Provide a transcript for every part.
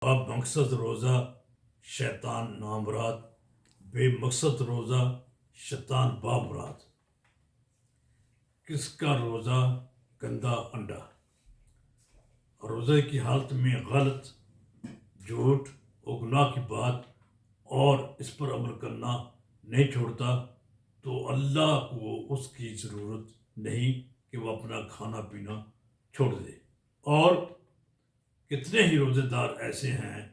اب مقصد روزہ شیطان نامراد، بے مقصد روزہ شیطان بامراد۔ کس کا روزہ گندا انڈا؟ روزے کی حالت میں غلط، جھوٹ اور گناہ کی بات اور اس پر عمل کرنا نہیں چھوڑتا تو اللہ کو اس کی ضرورت نہیں کہ وہ اپنا کھانا پینا چھوڑ دے۔ اور کتنے ہی روزے دار ایسے ہیں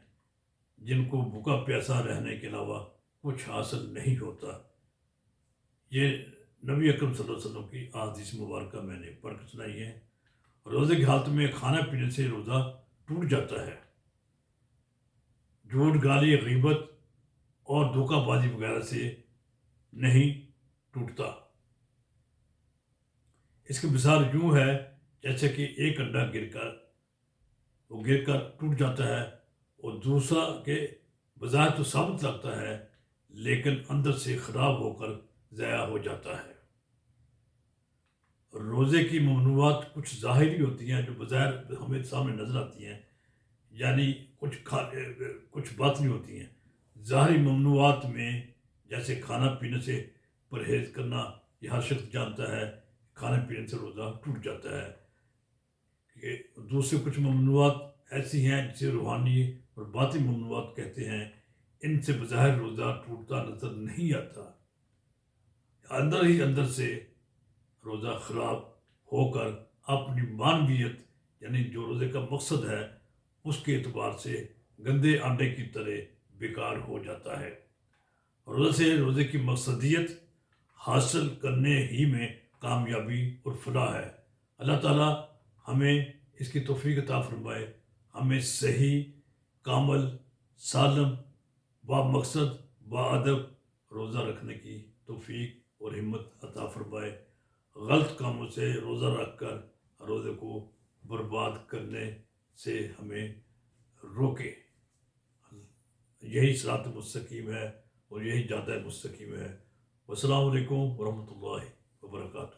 جن کو بھوکا پیاسا رہنے کے علاوہ کچھ حاصل نہیں ہوتا۔ یہ نبی اکرم صلی اللہ علیہ وسلم کی احادیث مبارکہ میں نے پڑھ کر سنائی ہے۔ روزے کی حالت میں کھانا پینے سے روزہ ٹوٹ جاتا ہے۔ جھوٹ، گالی، غیبت اور دھوکہ بازی وغیرہ سے نہیں ٹوٹتا۔ اس کی مثال یوں ہے جیسے کہ ایک انڈا گر کر ٹوٹ جاتا ہے اور دوسرا کے بظاہر تو ثابت لگتا ہے لیکن اندر سے خراب ہو کر ضائع ہو جاتا ہے۔ روزے کی ممنوعات کچھ ظاہری ہوتی ہیں جو بظاہر ہمیں سامنے نظر آتی ہیں، یعنی کچھ باطنی ہوتی ہیں۔ ظاہری ممنوعات میں جیسے کھانا پینے سے پرہیز کرنا، یہ ہر شخص جانتا ہے کھانے پینے سے روزہ ٹوٹ جاتا ہے۔ کہ دوسرے کچھ ممنوعات ایسی ہیں جسے روحانی اور باطنی ممنوعات کہتے ہیں، ان سے بظاہر روزہ ٹوٹتا نظر نہیں آتا، اندر ہی اندر سے روزہ خراب ہو کر اپنی معنویت یعنی جو روزے کا مقصد ہے اس کے اعتبار سے گندے انڈے کی طرح بیکار ہو جاتا ہے۔ روزے کی مقصدیت حاصل کرنے ہی میں کامیابی اور فلاح ہے۔ اللہ تعالیٰ ہمیں اس کی توفیق عطا فرمائے، ہمیں صحیح، کامل، سالم، با مقصد، با ادب روزہ رکھنے کی توفیق اور ہمت عطا فرمائے۔ غلط کاموں سے روزہ رکھ کر روزے کو برباد کرنے سے ہمیں روکے۔ یہی صراط مستقیم ہے اور یہی جادہ مستقیم ہے۔ والسلام علیکم ورحمۃ اللہ وبرکاتہ۔